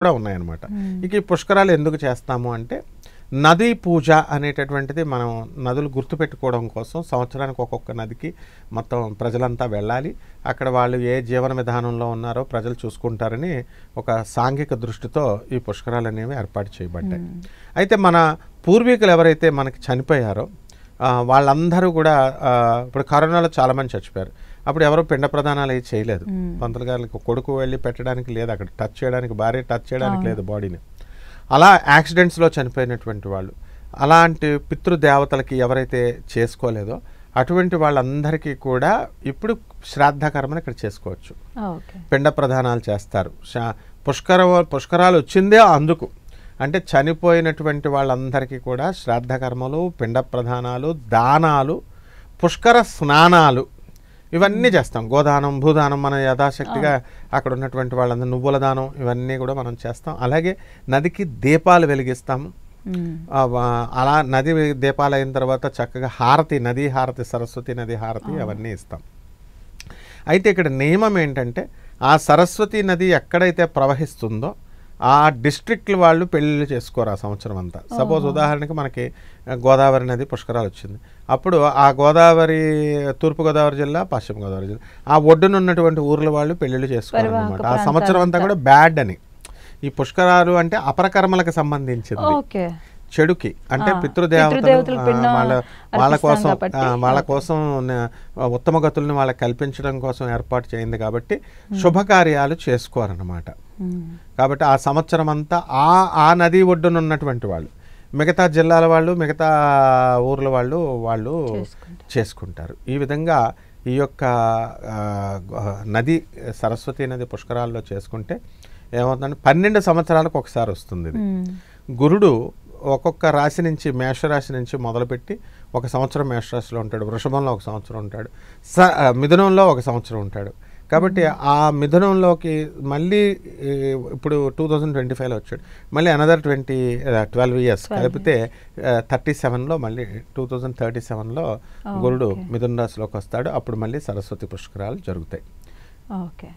కూడా ఉన్నాయన్నమాట. ఇక ఈ పుష్కరాలు ఎందుకు చేస్తాము అంటే నదీ పూజ అనేటటువంటిది మనం నదులు గుర్తుపెట్టుకోవడం కోసం సంవత్సరానికి ఒక్కొక్క నదికి మొత్తం ప్రజలంతా వెళ్ళాలి. అక్కడ వాళ్ళు ఏ జీవన విధానంలో ఉన్నారో ప్రజలు చూసుకుంటారని ఒక సాంఘిక దృష్టితో ఈ పుష్కరాలు అనేవి ఏర్పాటు చేయబడ్డాయి. అయితే మన పూర్వీకులు ఎవరైతే మనకి చనిపోయారో వాళ్ళందరూ కూడా ఇప్పుడు కరోనాలో చాలామంది చచ్చిపోయారు. అప్పుడు ఎవరో పిండ ప్రదానాలు అవి చేయలేదు. పంతులు గారికి కొడుకు వెళ్ళి పెట్టడానికి లేదు, అక్కడ టచ్ చేయడానికి, భార్య టచ్ చేయడానికి లేదు బాడీని. అలా యాక్సిడెంట్స్లో చనిపోయినటువంటి వాళ్ళు, అలాంటి పితృదేవతలకి ఎవరైతే చేసుకోలేదో అటువంటి వాళ్ళందరికీ కూడా ఇప్పుడు శ్రాద్ధకర్మని ఇక్కడ చేసుకోవచ్చు. పిండ ప్రదానాలు చేస్తారు. పుష్కరాలు వచ్చిందే అందుకు, అంటే చనిపోయినటువంటి వాళ్ళందరికీ కూడా శ్రాద్ధకర్మలు, పిండ ప్రదానాలు, దానాలు, పుష్కర స్నానాలు ఇవన్నీ చేస్తాం. గోదానం, భూదానం, మన యథాశక్తిగా అక్కడ ఉన్నటువంటి వాళ్ళందరూ నువ్వుల దానం ఇవన్నీ కూడా మనం చేస్తాం. అలాగే నదికి దీపాలు వెలిగిస్తాము. అలా నది దీపాలు అయిన తర్వాత చక్కగా హారతి, నదీ హారతి, సరస్వతి నది హారతి అవన్నీ ఇస్తాం. అయితే ఇక్కడ నియమం ఏంటంటే ఆ సరస్వతి నది ఎక్కడైతే ప్రవహిస్తుందో ఆ డిస్ట్రిక్ట్ వాళ్ళు పెళ్ళిళ్ళు చేసుకోరు ఆ సంవత్సరం అంతా. సపోజ్ ఉదాహరణకి మనకి గోదావరి నది పుష్కరాలు వచ్చింది, అప్పుడు ఆ గోదావరి తూర్పుగోదావరి జిల్లా, పశ్చిమ గోదావరి జిల్లా ఆ ఒడ్డున ఉన్నటువంటి ఊర్ల వాళ్ళు పెళ్ళిళ్ళు చేసుకోరు అనమాట. ఆ సంవత్సరం అంతా కూడా బ్యాడ్ అని. ఈ పుష్కరాలు అంటే అపరకర్మలకు సంబంధించింది, చెడుకి, అంటే పితృదేవతలు వాళ్ళ కోసం ఉత్తమ గతుల్ని వాళ్ళకి కల్పించడం కోసం ఏర్పాటు చేయింది కాబట్టి శుభకార్యాలు చేసుకోరన్నమాట. కాబట్టి ఆ సంవత్సరం అంతా ఆ నది ఒడ్డున ఉన్నటువంటి వాళ్ళు, మిగతా జిల్లాల వాళ్ళు, మిగతా ఊర్ల వాళ్ళు చేసుకుంటారు. ఈ విధంగా ఈ యొక్క నది, సరస్వతి నది పుష్కరాల్లో చేసుకుంటే ఏమవుతుందంటే 12 సంవత్సరాలకు ఒకసారి వస్తుంది ఇది. గురుడు ఒక్కొక్క రాశి నుంచి, మేషరాశి నుంచి మొదలుపెట్టి ఒక సంవత్సరం మేషరాశిలో ఉంటాడు, వృషభంలో ఒక సంవత్సరం ఉంటాడు, మిథునంలో ఒక సంవత్సరం ఉంటాడు. కాబట్టి ఆ మిథునంలోకి మళ్ళీ ఇప్పుడు 2025లో వచ్చాడు, మళ్ళీ అనదర్ 12 ఇయర్స్ కలిపితే 37లో మళ్ళీ 2037లో గురుడు మిథున రాశిలోకి వస్తాడు. అప్పుడు మళ్ళీ సరస్వతి పుష్కరాలు జరుగుతాయి. ఓకే.